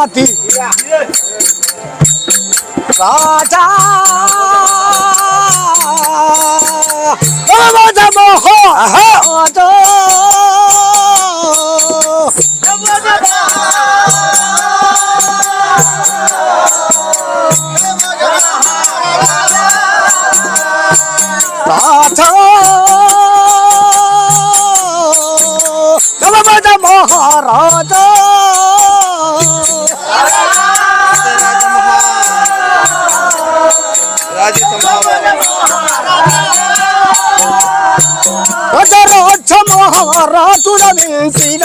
రాతి రాజా మహారాజా రాజ మహారాజుల మించిన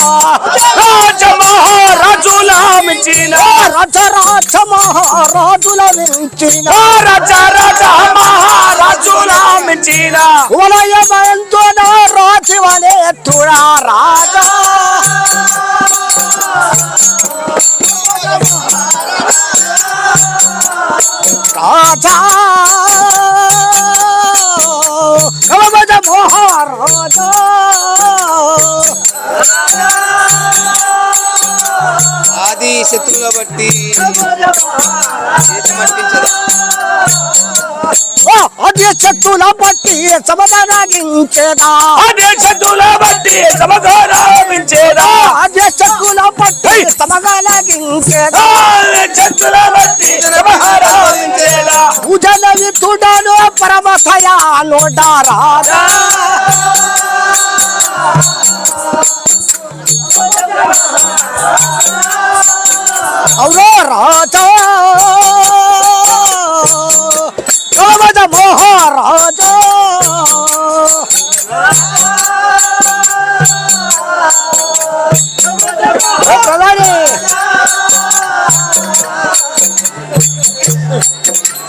రాజ మహారాజుల మించిన రాజ రాజ మహారాజుల మించిన రాజ రాజ మహారాజుల మించిన వలయమంతో రాజి వలెత్తుడా రాజా రాజా కవచ మహారాజా ఆది శత్రువుల బట్టి అదే శత్రువుల బట్టి సమాధానించేదా అదే శత్రువుల బట్టి సమాధానించేదా అదే శత్రువుల బట్టి సమాధానించేదా శత్రువుల బట్టి సమాధానించేదా పూజల వితుడను పరమథయాను రాజా అవునో రాజా కవచ మహారాజా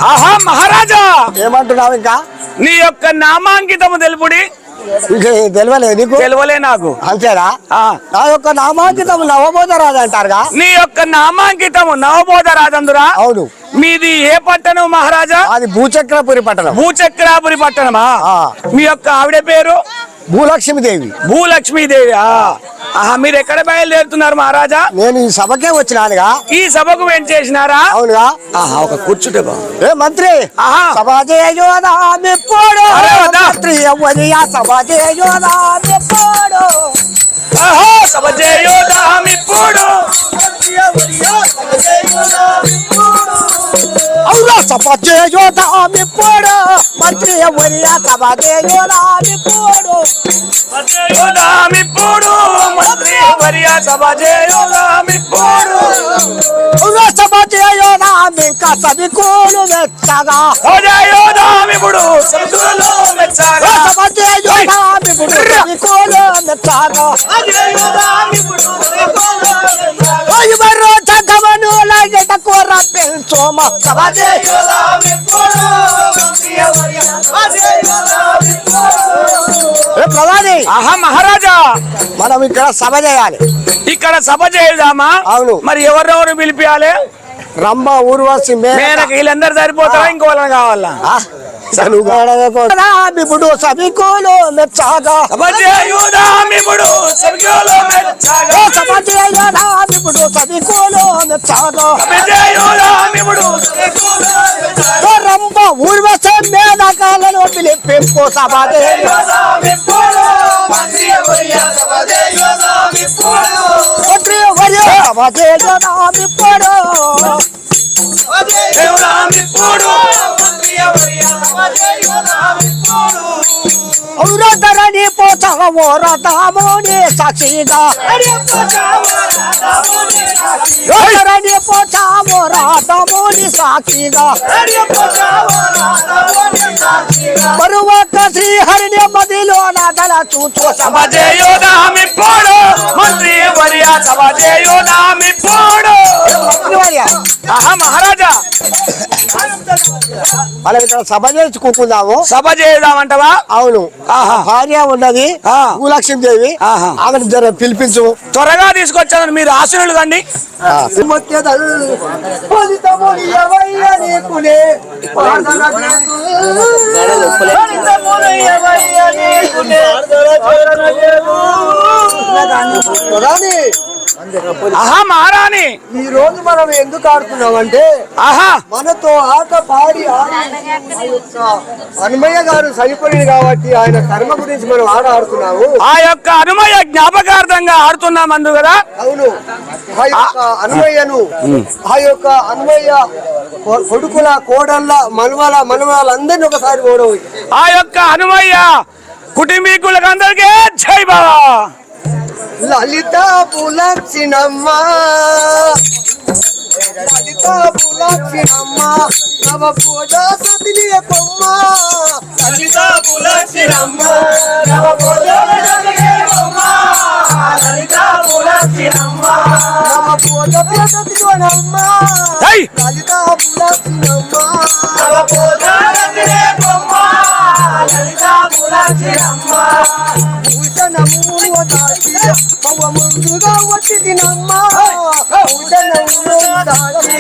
ఆహా మహారాజా ఏమంటున్నావు ఇంకా నీ యొక్క నామాంకితము తెలుపుడి తెలియలేదు నీకు తెలియలే నాకు అంతేనా నా యొక్క నామాంకితం నవబోధ రాజు అంటారుగా నీ యొక్క నామాంకితము నవబోధ రాజందురా అవును మీది ఏ పట్టణం మహారాజా అది భూచక్రపురి పట్టణం భూచక్రాపురి పట్టణమా మీ యొక్క ఆవిడ పేరు భూలక్ష్మీదేవి భూలక్ష్మీదేవి ఆహా మీరు ఎక్కడ బయలుదేరుతున్నారు మహారాజా నేను ఈ సభకే వచ్చినానుగా ఈ సభకు ఏం చేసినారా అవునుగా ఆహా ఒక కూర్చుంటే ఏ మంత్రి ఆహా సభ చేయోదామిప్పుడు మంత్రి ఎవరియా సభ చేయోదామిప్పుడు ఆహా సభ చేయోదామిప్పుడు అవునా సభ చేయోదామిప్పుడు మంత్రి ఎవరియా సభ చేయోదామిప్పుడు చేయోదామిప్పుడు మంత్రి ఎవరియా సభ చేయోదామిప్పుడు అవునా సభ చేయోదామింకా సభికులు మెచ్చగా చేయోదామిప్పుడు సభ్యులు మెచ్చగా సభ చేయోదామిప్పుడు సభికులు మెచ్చగా మరో చక్కవను లాగట కూర పెంచోమ సభ ప్రధాని ఆహా మహారాజా మనం ఇక్కడ సభ చేయాలి ఇక్కడ సభ చేద్దామా అవును మరి ఎవరెవరు పిలిపియాలి రంభ ఊర్వశి మేనక వీళ్ళందరూ సరిపోతారా ఇంకోళ్ళని కావాలా ఇప్పుడు సభికులు మెచ్చగా సభ చేయుదామిప్పుడు సభ్యులు మెచ్చగా సభ చేయదామిప్పుడు సభికులు మెచ్చగా సభ చేయుదామిప్పుడు రంభ ఊర్వశి మేనకాలను పిలిపింపు సభ సభ చేయదామిప్పుడు ఔరధరణి పోచవో రథముని సాక్షిగా ధరణి పోచవో రథముని సాక్షిగా మరువక శ్రీహరిని మదిలో నదల చూచు సభ చేయుదామిప్పుడు మంత్రి వర్య సభ చేయుదామిప్పుడు ఆహా మహారాజా మనం ఇక్కడ సభ చేసుకుంటున్నాము. సభ చేద్దామంటవా? అవును. ఆహా. భార్య ఉన్నది భూలక్ష్మి దేవి. ఆహా. ఆమెను జర పిలిపించు. త్వరగా తీసుకొచ్చాను, మీరు ఆశీనులు కండి. ఆహా మహారాణి, ఈ రోజు మనం ఎందుకు ఆడుతున్నామంటే ఆహా మనతో ఆట పాడి హనుమయ్య గారు చనిపోయింది కాబట్టి ఆయన కర్మ గురించి మనం ఆడుతున్నాము. ఆ యొక్క హనుమయ్య జ్ఞాపకార్థంగా ఆడుతున్నాం అందు కదా. అవును. ఆ యొక్క హనుమయ్యను ఆ యొక్క హనుమయ్య కొడుకుల కోడళ్ళ మనవలందరినీ ఒకసారి ఓడవు. ఆ యొక్క హనుమయ్య కుటుంబీకులకు అందరికీ జై బాబా. లలిత పులక్షిణమ్మ లలిత పులక్షిణమ్మ నవ పూజ సతిని కొమ్మ లలిత పులక్షిణమ్మ నవ పూజ సతిని కొమ్మ లలిత పులక్షిణమ్మ నవ పూజ సతిని కొమ్మ లలిత పులక్షిణమ్మ నవ పూజ సతిని కొమ్మ లలిత పులక్షిణమ్మ భూషణము దాచి మవ ముందుగా వచ్చి తినమ్మ భూషణము దాచి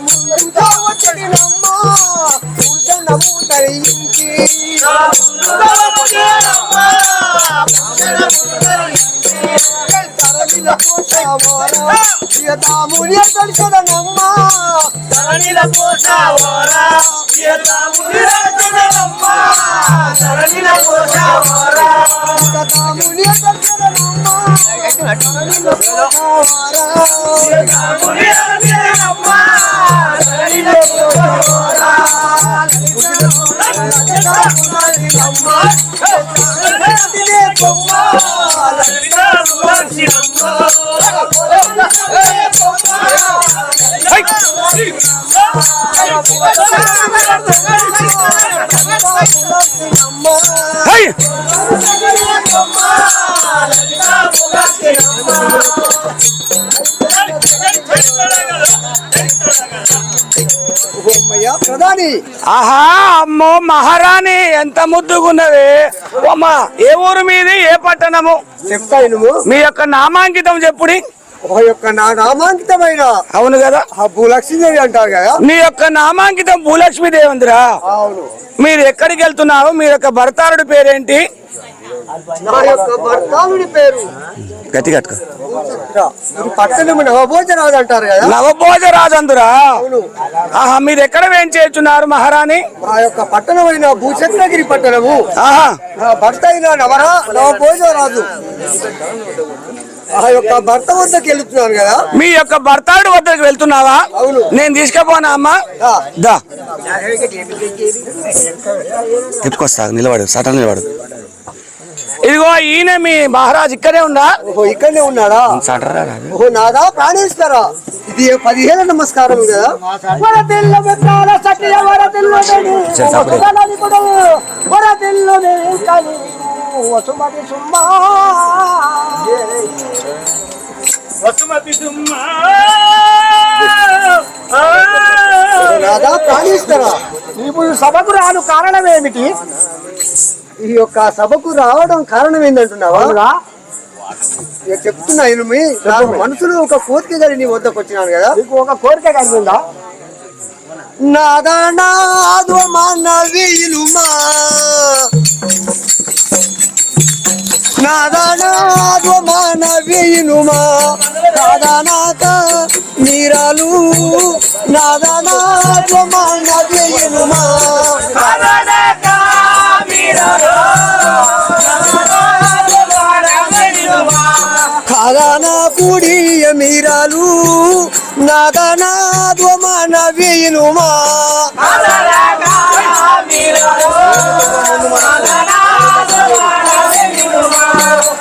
ముందుగా వచ్చి తినమ్మ భూషణము ధరించి తరణిల కోసవరా ప్రియతాముని దర్శనమ్మ తరణిల కోసవరా ప్రియతాముని దర్శనమ్మ తరణిల కోసవరా ప్రియతాముని దర్శనమ్మ తరణిల కోసవరా ప్రియతాముని దర్శనమ్మ తరణిల కోసవరా ప్రధాని. ఆహా అమ్మో మహారాణి, ఎంత ముద్దుగున్నవే. అమ్మా ఏ ఊరు మీది, ఏ పట్టణము? చెప్తాను. మీ యొక్క నామాంకితం చెప్పుడి. ఒక యొక్క నా నామాంకితమైన అవును కదా, భూలక్ష్మీదేవి అంటారు కదా. నీ యొక్క నామాంకితం భూలక్ష్మి దేవందిరా. అవును. మీరు ఎక్కడికి వెళ్తున్నారు? మీ యొక్క భర్తారుడి పేరేంటి? నా యొక్క భర్తావుడి పేరు గట్టి కట్టుకో. పట్టణము నవభోజరాజు అంటారు కదా. నవభోజరాజందురా. అవును. ఆహా, మీరు ఎక్కడ వేంచేస్తున్నారు మహారాణి? మా యొక్క పట్టణమైన భూచక్రగిరి పట్టణము. ఆహా, నా భర్త అయిన నవభోజరాజు ఆ యొక్క భర్త వద్దకు వెళ్తున్నాను కదా. మీ యొక్క భర్తాడు వద్దకు వెళ్తున్నావా? అవును. నేను తీసుకుపోనా అమ్మా? దా చెప్పుకొస్తా, నిలబడు, సటన్ నిలబడు. ఇదిగో ఈయన మీ మహారాజ్ ఇక్కడే ఉందా? ఓహో, ఇక్కడనే ఉన్నాడా? ఓహో, నాదా ప్రాణేశ్వరా. ఇది 17 నమస్కారం కదా. నాదా ప్రాణేశ్వరా, నీవు సభకు రాను కారణం ఏమిటి? ఈ యొక్క సభకు రావడం కారణం ఏంటంటున్నావా? చెప్తున్నా, నాకు మనసులో ఒక కోరిక గారి నీ వద్దకు వచ్చినాను కదా. నీకు ఒక కోరిక కలిగిందా? నాదానాదు మానవీయులుమా నాదానాదు మానవీయులుమా నాదానాక మీరాలు నాదానాదు మానవీయులుమా ఖాదానా కూడియ మీరాలు నాదానా ధ్వమాన వీలుమా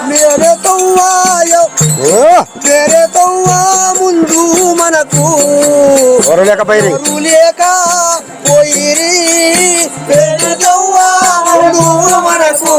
మేరే తవ్వాయో మేరే తవ్వా ముందు మనకు లేక పోయిరి మేరే తవ్వా ముందు మనకు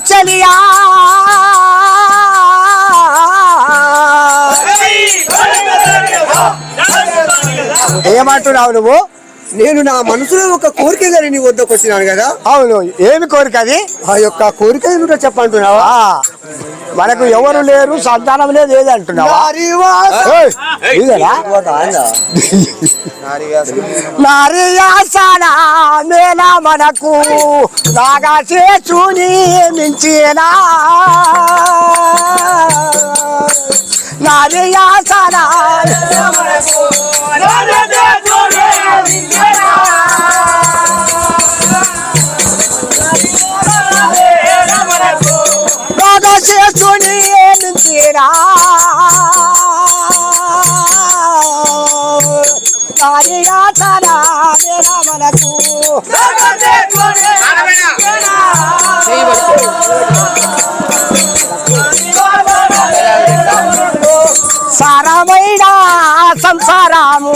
చలియా ఏమంటున్నావు నువ్వు? నేను నా మనసులో ఒక కోరిక గారి నీ వద్దకు వచ్చినాను కదా. అవును, ఏమి కోరిక అది? ఆ యొక్క కోరిక ఏమిటో చెప్పంటున్నావా? మనకు ఎవరు లేరు, సంతానం లేదు, ఏది అంటున్నావా? నారియాసన మేనా మనకు నాగా చేసుని మించేనా నారియాసన నాగా చేసుని మించేనా నారియాసన మేనా మనకు సారమైన సంసారము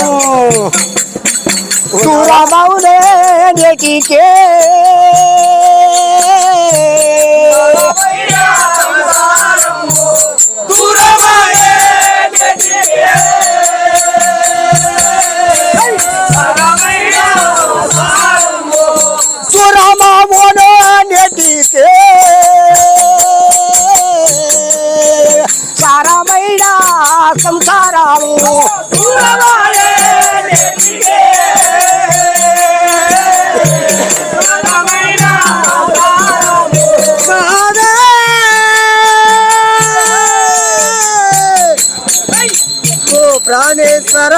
దూరమౌనే నేటికే దూరమౌనే నేటికే సారమైన సంసారము ప్రాణేశ్వర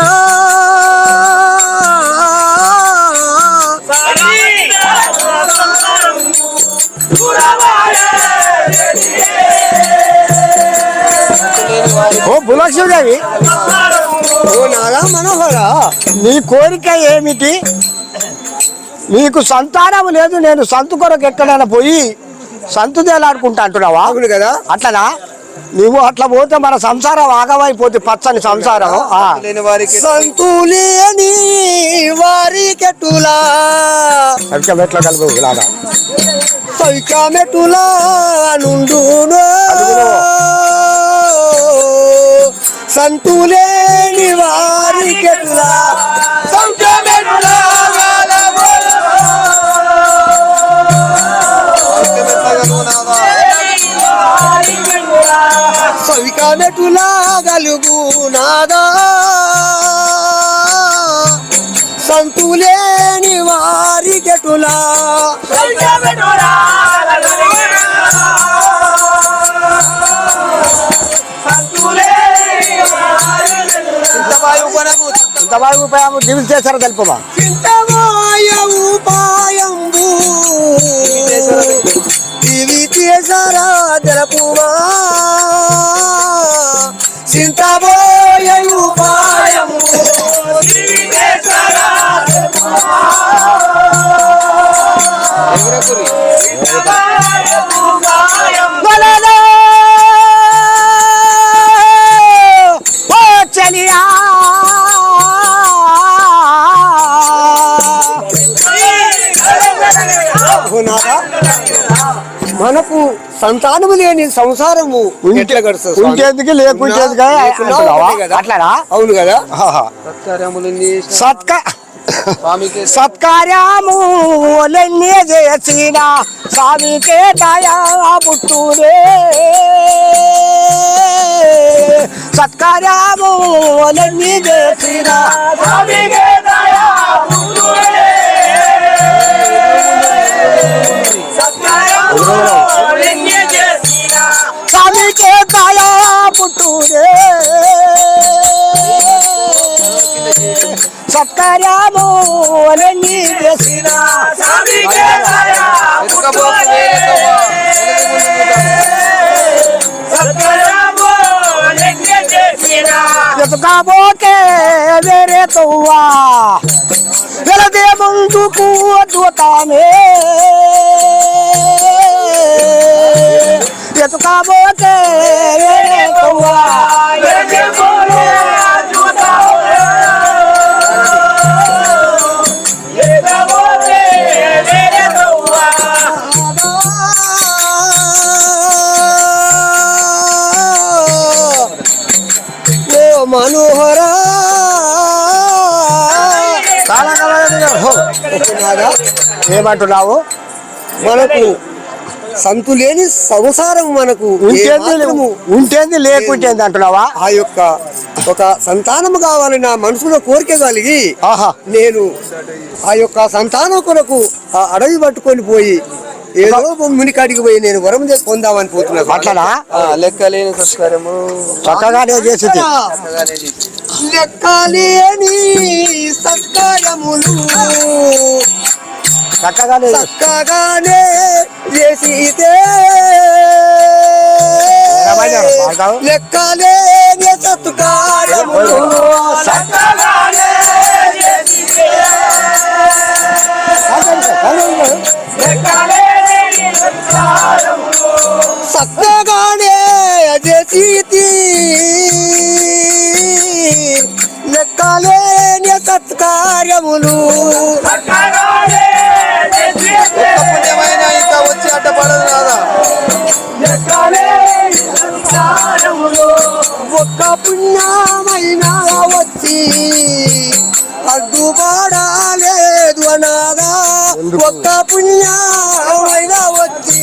ఓ భూలక్ష్మీదేవి, ఓ నారా మనోహర, నీ కోరిక ఏమిటి? నీకు సంతానం లేదు, నేను సంతు కొరకు ఎక్కడైనా పోయి సంతు తేలాడుకుంటా అంటున్నావా? అవును కదా. అట్లనా? నువ్వు అట్లా పోతే మన సంసారం ఆగమైపోతే పచ్చని సంసారం. లేని వారికి సంతులేని వారికెట్టులా మెట్ల కలుగు ఇలాగా మెట్టులా నుండు సంతులేని వారికెట్టులా సవికామెటులా గలుగు నాదా సంతులేని వారికెటులా ఉపాయము దివి చేశారో తెలుపమా? ఉపాయంబు దివి చేశారా తెలుపుమా? చింతబోయ ఉపాయము చలియా మనకు సంతానము లేని సంసారము ఎట్లా గడుస్తుంది? ఉంటేందుకు లేకుంటేందుకు అట్లా. అవును కదా. సత్కార్యములన్నీ చేసిన స్వామికే దయా పుట్టురే సత్కార్యములన్నీ చేసిన స్వామికే దయా పుట్టురే స్వామికే దయా పుట్టురే సత్కార్యములన్నీ చేసిన స్వామికే దయా పుట్టురే ఎదుకపోతే వేరే తవ్వా వెళదే ముందుకు దూతామే ఎదుకపోతే వేరే తవ్వా మనోహర ఏమంటున్నావు? మనకు సంతు లేని సంసారం మనకు ఉంటేంది లేకుంటేంది అంటున్నావా? ఆ యొక్క ఒక సంతానము కావాలని నా మనసులో కోరిక కలిగి ఆహా నేను ఆ యొక్క సంతానం కొరకు ఆ అడవి పట్టుకొని పోయి ఏదో మునికాడికి పోయి నేను వరం పొందామని పోతున్నాను. అట్లనా? లెక్కలేని సత్కారము చక్కగానే చేసింది. లెక్కలేని సత్కారములు చక్కగానే చేసితే లెక్కలేని సత్కారములు చక్కగానే చేసి లెక్కలేని సత్కారములు పుణ్యమైన ఇంకా వచ్చి అడ్డపడదు కదా. ఒక్క పుణ్యమైన వచ్చి అడ్డుపడలేదు అనాదా. ఒక్క పుణ్యమైన వచ్చి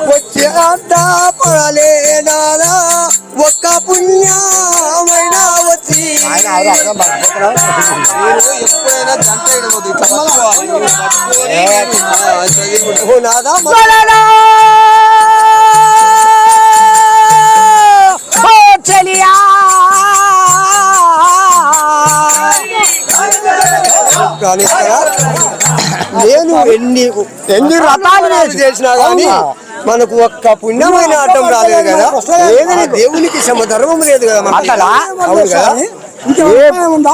వచ్చి అడ్డ పడలేనాదా. ఒక్క పుణ్యమైన వచ్చి ఎప్పుడైనా గంట ఇడవద్దు నాదా. చెలియా నేను ఎన్ని రకాలు చేసినా కానీ మనకు ఒక్క పుణ్యమైన అడ్డం రాలేదు కదా. ఏదైనా దేవునికి ధర్మం లేదు కదా. అవును కదా.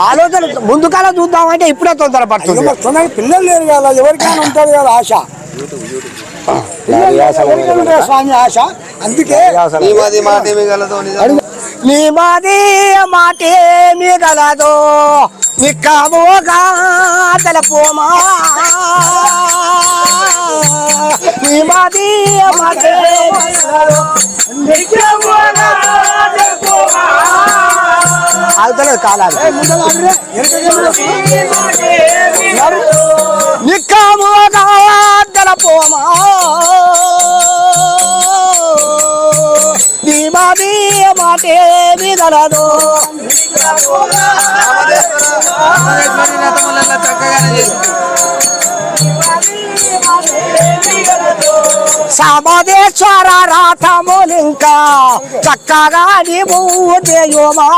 ఆలోచన ముందు కాలం చూద్దామంటే ఇప్పుడే తొందరపడుతుంది. పిల్లలు లేరు కదా, ఎవరికైనా ఉంటుంది కదా ఆశ. స్వామి ఆశ. అందుకే నీ మాది మాటేమి గలదో నీ మాది మాటేమి గలదో నిక్కమోగా తెలపోమా. నీ మాది అవుతలేదు కాలాలు. నిక్కమోగా తెలపోమా. నీ మాది మాటేమి గలదో సమదేశ్వర రాథములింకా చక్కగా నీవు దేయుమా.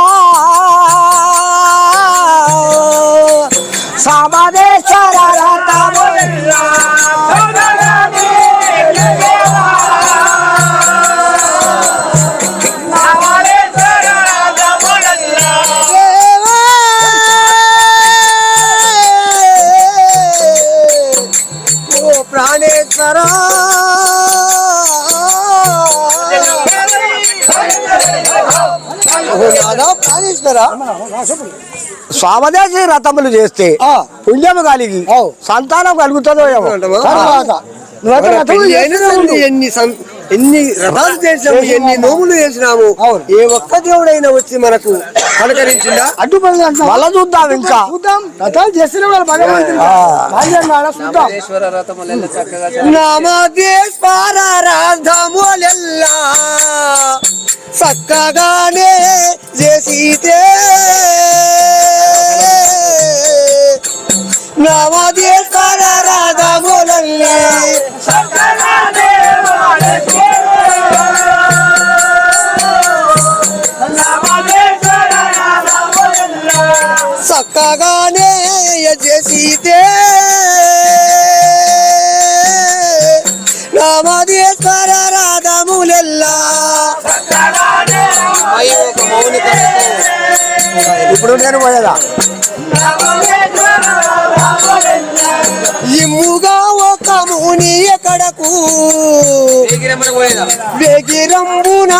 సమదేశ్వర రాథములింకా ప్రాణేశ్వర ప్రాణేశ్వర స్వామదేశి రథములు చేస్తే పుణ్యము కలిగి సంతానం కలుగుతుందో ఏమో. ఎన్ని రథాలు చేసినాము, ఎన్ని నోములు చేసినాము. ఏ ఒక్క దేవుడైనా వచ్చి మనకు పలకరించిందా? అడ్డుపడి మళ్ళా చూద్దాం. ఇంకా రథాలు చేసిన నామదేశ్వర రథములెల్లా చక్కగానే చేసితే నామదేశ్వర రథములెల్లా చక్కగానే చేసితే రామదేశ్వర రాధములెల్లా. ఇప్పుడు నేను పోయేదా ఇమ్ముగా ఒక ముని ఎక్కడకు వెగిరంబున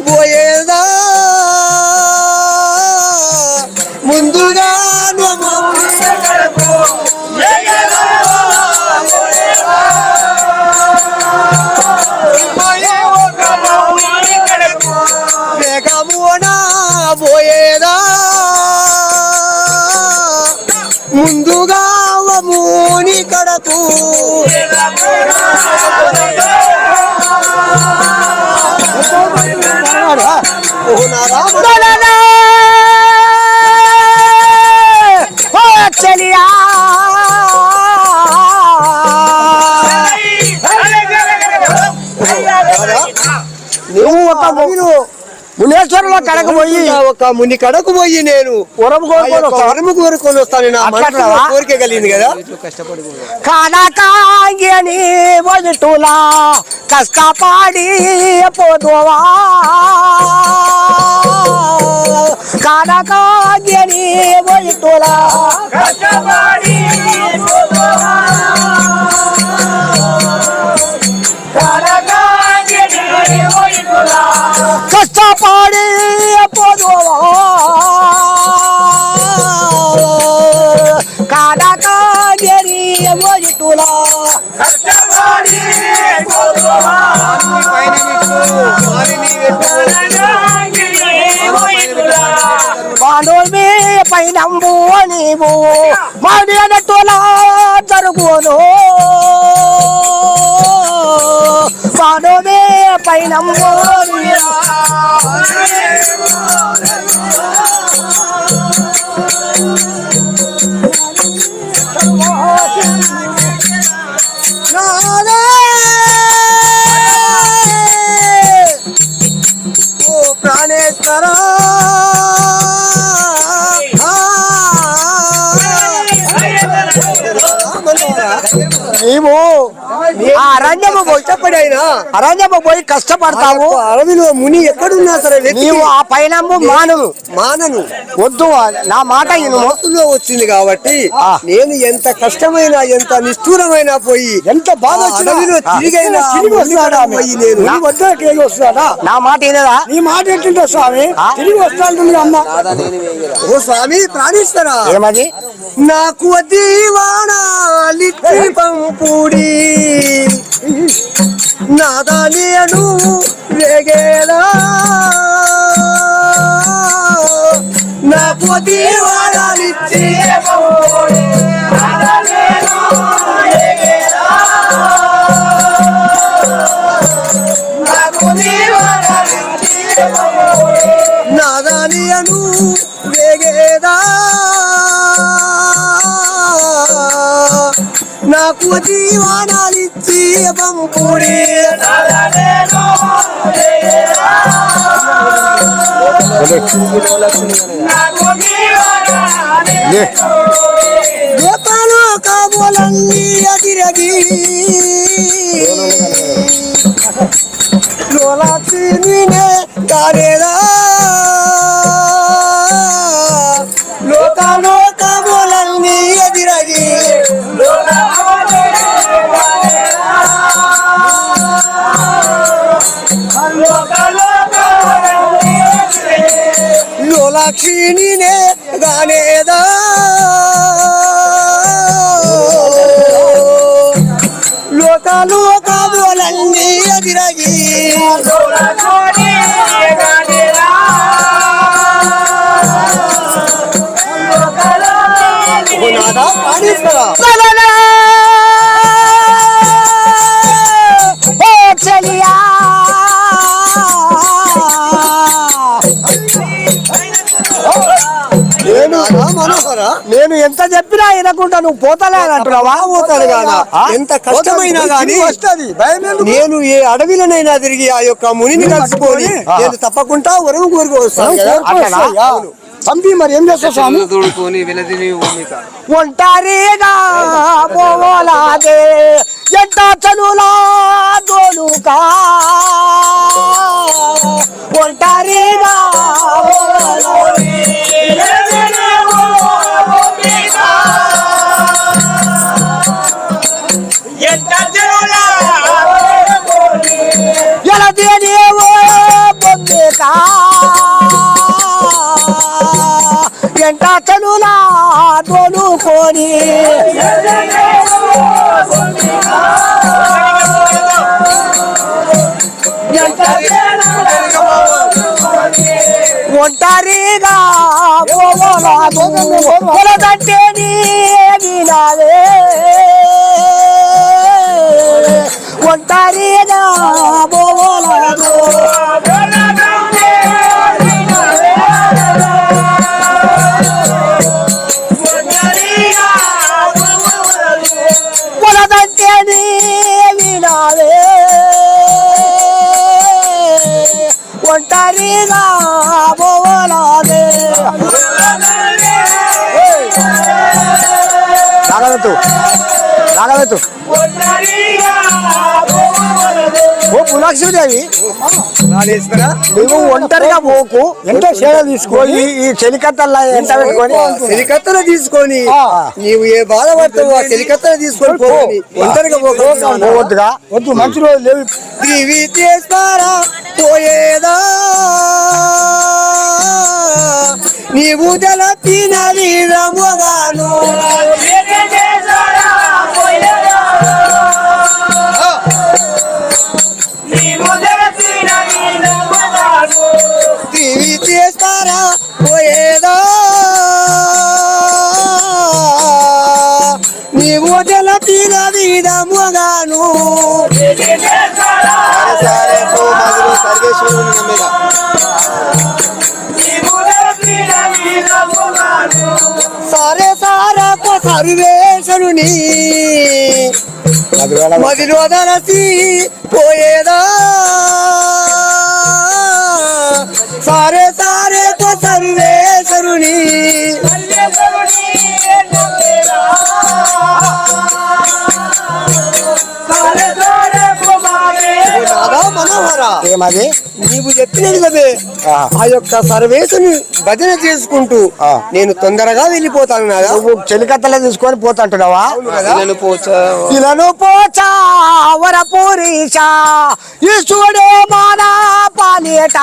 పోయేదా. ముందుగా మూని కడకు ఓ నా రామ చలియా నువ్వు ఒక మునేశ్వరంలో కడకు పోయి ఒక ముని కడకు పోయి నేను వరం కోరుకొని వస్తాను నా మనసులో కోరిక కలిగింది కదా కనకాంగిని వదుటులా కష్టపడి పోదువా కనకాంగిని వదుటులా కష్టపడి కష్టపడి పోదువా కాడకాగిరి వదుటులా కష్టపడి పాండోల్మి పైనంబు నీవు మాడినట్టులా జరుగును పాండోల్మి పైనంబు ఓ ప్రాణేశ్వర నీవు ఆ అరణ్యము పోయి కష్టపడైనా అరణ్యము పోయి కష్టపడతావు అడవిలో ముని ఎక్కడున్నా సరే నీవు ఆ పైనము మానను వద్దు నా మాట ఇను మనసులో వచ్చింది కాబట్టి నేను ఎంత కష్టమైనా ఎంత నిష్ఠూరమైనా పోయి ఎంత బాధ వచ్చినా అడవిలో తిరిగైనా తిరిగి వస్తాడా పోయి నేను నీ వద్దకు తిరిగి వస్తాడా నా మాట వినదా నీ మాట ఏంటంటే స్వామి తిరిగి వస్తాడు అమ్మ ఓ స్వామి ప్రాణేశ్వర ఏమది నాకు దీవాణాలిచ్చి పంపుడి నాదానియను వేగేలా నాకు దీవాణాలిచ్చి పంపుడి నాదానియను వేగేదా నాకు జీవనాలిచ్చి పంపుడి కాబోలన్నీ అదిరగి లోలాక్షి కారేదా లోకాలోకములన్నీ ఎదిరగి లోలాక్షిణినే గానేదా లోకాలోకములన్నీ ఎదిరగి చలియా నేను ఎంత చెప్పినా వినకుండా నువ్వు పోతలే అంటున్నావా పోతాను కాదా ఎంత కష్టమైనా గానీ వస్తుంది నేను ఏ అడవిలోనైనా తిరిగి ఆ యొక్క మునిని కలుసుకొని నేను తప్పకుండా వరం కోరుకు వస్తాను పంపి మరి ఏం చేస్తా స్వామి ఒంటరిగా పోలాదే ఎంత చనులా దోలుకా ఒంటరిగా ఎలా దేవో బొమ్మేకా ఎంట చనులా దోలుకొని ఒంటరిగా పోవలాదంటే నీ వినాలే ఒంటరిగా పోవలాదు పొలదంటే వినాలే ఒంటరిగా పోవలాదే రాగవెత్తు రాగవెత్తు ఓ పులక్ష్మీదేవి నువ్వు ఒంటరిగా పోకు ఎంతో సేవ తీసుకో ఈ చెలికత్తల్లా ఎంత పెట్టుకొని చెలికత్తలు తీసుకొని నీవు ఏ బాధపడతావు ఆ చెలికత్తలు తీసుకొని పోని ఒంటరిగా పోవద్దుగా వద్దు మంచి రోజు లేవు దివి చేస్తారా పోయేదా నీవు తెలపినది రమగాను దివి చేస్తారా పోయేదా నీవు తెలపినది రమగాను సారే సారకు సర్వేశరుని మదిలో దరసి పోయేదా సారే సారేకు సర్వేశరుని మనోహరా ఏమది నీవు చెప్పినది కదే ఆ యొక్క సర్వేసుని భజన చేసుకుంటూ నేను తొందరగా వెళ్ళిపోతాను నాదా నువ్వు చెలికత్తలే తీసుకొని పోతుంటున్నావా ఇలను పోచా వరపూరీచా ఈశ్వడే మానా పాలియట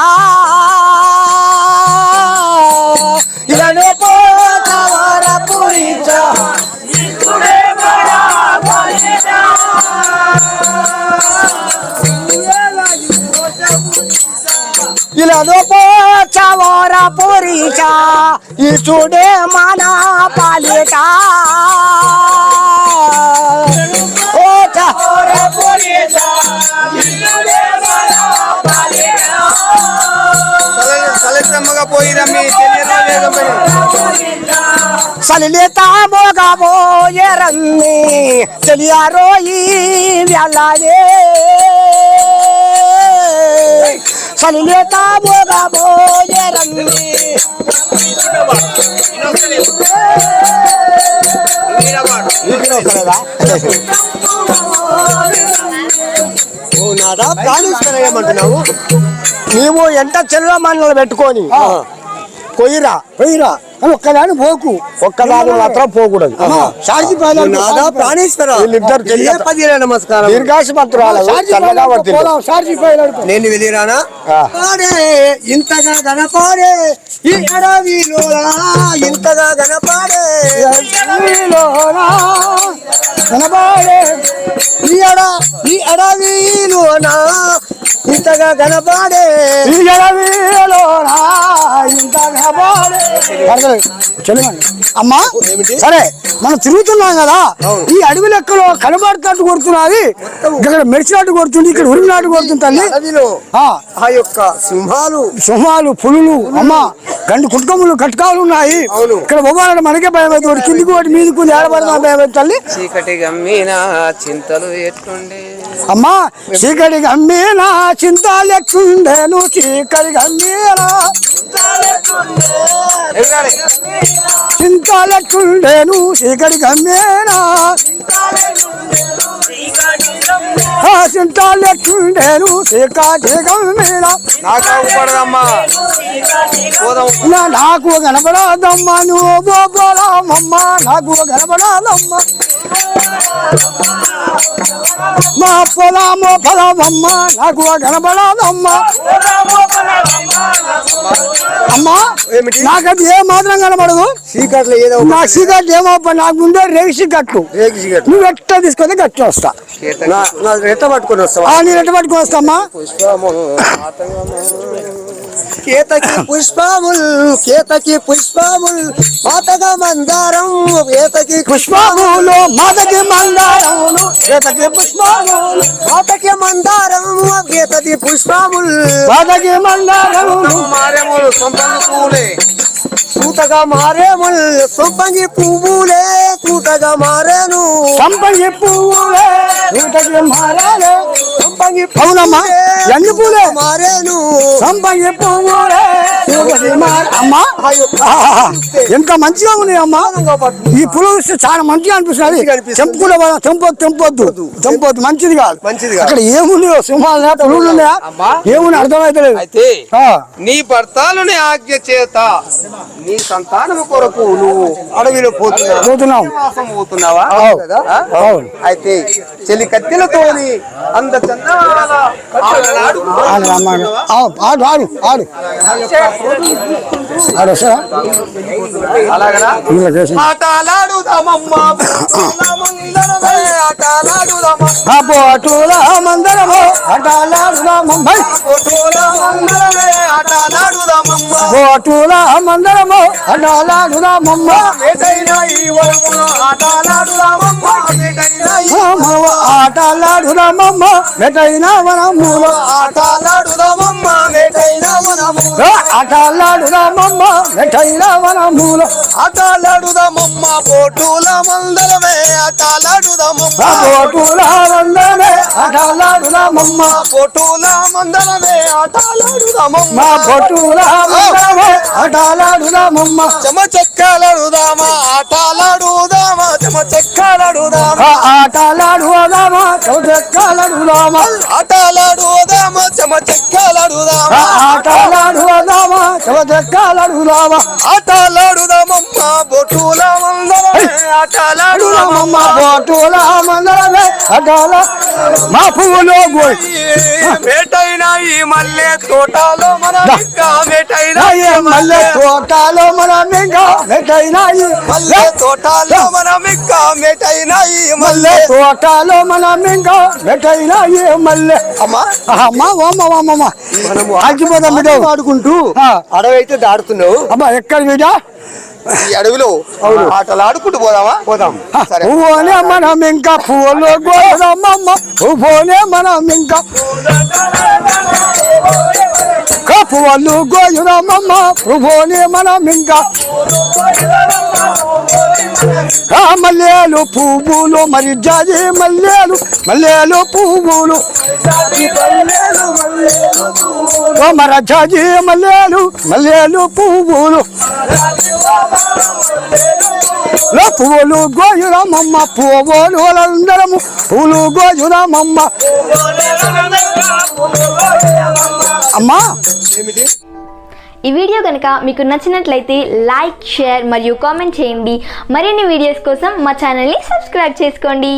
ఇలను పోచా వరపూరీచా ఇలను పోచా వరపూరీచా ఈశ్వడే మానా పాలియట సలిలేత మోగబోయరన్ని తెలియారో ఈ వెళ్ళాలే సలిలేత మోగబోయరన్ని నాదా ప్రాణేశ్వర ఏమంటున్నావు నీవు ఎంత చెల్లు మండలు పెట్టుకొని కొయ్యిరా పోయిరా ఒక్కదాని పోకు ఒక్కదాని మాత్రం పోకూడదు నాదా ప్రాణేశ్వర వీళ్ళిద్దరు తెలియదు. 10 నమస్కారం దీర్ఘాశమంతురాలు చల్లగా వర్తిల్లు. నేను వెళ్ళిరానా ఆ. పాడే ఇంతగా గనపాడే ఈ అడవిలోనా ఇంతగా గనపాడే కనబాడే ఈ అడవిలోనా ఇంతగా గనపాడే ఈ ఎడవిలోనా ఇంత కనబాడే. అమ్మా సరే మనం తిరుగుతున్నాం కదా ఈ అడవి లెక్కలో కనబడుతున్నట్టు కొడుతున్నది ఇక్కడ మెరిచినట్టు కొడుతుంది ఇక్కడ ఉరిమినట్టు కొడుతుంది అడవిలో ఆ యొక్క సింహాలు పులులు అమ్మా గండి కుటుంబములు కటకాలు ఉన్నాయి అవును. ఇక్కడ బొమ్మాలంటే మనకే భయం అవుతుంది ఒకటి కిందికి ఒకటి మీదికి ఏడబడదా భయం అవుతుంది తల్లి చీకటి గమ్మిన చింతలు ఎట్లుండే అమ్మా చీకటి గమ్మీనా చింత లెక్కుండేను చీకటి గమ్మీనా చింత లెక్కుండేను చీకటి గమ్మీనా చింత లెక్కుండేను చీకటి గమ్మీనా నాకు కనపడాదమ్మా నువ్వు బోబోలామమ్మా నాకు కనపడాదమ్మా మా పొలామో పొలమమ్మ నాకు కనపడాదమ్మా అమ్మా నాకది ఏ మాత్రం కనపడదు చీకట్లో ఏదో నా చీకట్లు ఏమో నాకు ఉండే రేగి కట్లు నువ్వు ఎట్ట తీసుకొని గట్టి వస్తా రెట్ట పట్టుకొని వస్తావా నేను ఎట్ట పట్టుకొని వస్తామ్మా పుష్పము కేతకి పుష్పముల్ మాతగా మందారం కేతకి పుష్పములు మాతకి మందారములు కేతకి పుష్పములు మాతకి మందారం కేతకి పుష్పముల్ మాతకి మందారములు మారేమూలు సొంతంగా పూలే కూతగా మారేముల్ సొంపంగి పువ్వులే కూతగా మారేను సంపంగి పువ్వులే కూతకి మారేను సంపంగి అవునమ్మా ఎన్ని పూలే మారేను సంపంగి పువ్వులే కూతకి అమ్మా ఎంత మంచిగా ఉన్నాయి అమ్మా ఈ పువ్వులు చూస్తే చాలా మంచిగా అనిపిస్తుంది తెంపొద్దు మంచిది కాదు అక్కడ ఏముంది సింహాలు పురుగులు ఉన్నాయా ఏముంది అర్థమైతలేదు అయితే నీ భర్తలుని ఆజ్ఞ చేత నీ సంతానం కొరకు నువ్వు అడవిలో పోతున్నావు పోతున్నావా కదా? అవును. అయితే చెలి కత్తెలతోని అంద చందాల ఆడలాడు అలాగనా ఆటలాడుదామమ్మా మందరము బోటుల మందరము అడాలాడుదామమ్మ ఆటలాడుదామమ్మ మెటైన వనములో ఆటలాడుదామమ్మ మెటైన వనములో ఆటలాడుదామమ్మ బోటుల మందరమే ఆటలాడుదామమ్మ బోటుల మందరమే ఆటలాడుదామమ్మ బోటుల మందరమే ఆటలాడుదామమ్మ బొట్టుల మందరమే ఆటలాడుదామమ్మ చెమచెక్కలాడుదామా ఆటలాడుదామా చెమచెక్కలాడుదామా ఆటలాడుదామా చౌచక్కలాడుదామా ఆటలాడుదామా చెమచెక్కలాడుదామా ఆటలాడుదామా చౌచక్కలాడుదామా ఆటలాడుదామమ్మ బొట్టుల మందరమే ఆటలాడుదామమ్మ బొట్టుల మందరమే ఆటల మా పువ్వులో గోయ్ మేటైనా ఈ మల్లె తోటలో మన మేటైనా మల్లె తోటలో మన మెటైనా మల్లె తోటలో మన మేటైనా ఈ మల్లె తోటలో మన మెటైనా మల్లె అమ్మా అమ్మా అమ్మ ఆగిపోతాం బిడ్డ ఆడుకుంటూ అడవి అయితే దాడుతున్నావు అమ్మా ఎక్కడ బిడ్డ ఈ అడవిలో ఆటలాడుకుంటూ పోదాం సరే పువ్వునే మనం ఇంకా పువ్వులు గోదమ్మమ్మ పువ్వునే మనం ఇంకా పువ్వులు గోయురమ్మమ్మ పువ్వునే మనం ఇంకా మల్లెలు పువ్వులు మరి జాజి మల్లెలు పువ్వులు మర జాజి మల్లెలు పువ్వులు పువ్వులు గోయురమమ్మ పువ్వులు అందరము పువ్వులు గోయురమమ్మ అమ్మా ఈ వీడియో కనుక మీకు నచ్చినట్లయితే లైక్, షేర్ మరియు కామెంట్ చేయండి. మరిన్ని వీడియోస్ కోసం మా ఛానల్ని సబ్స్క్రైబ్ చేసుకోండి.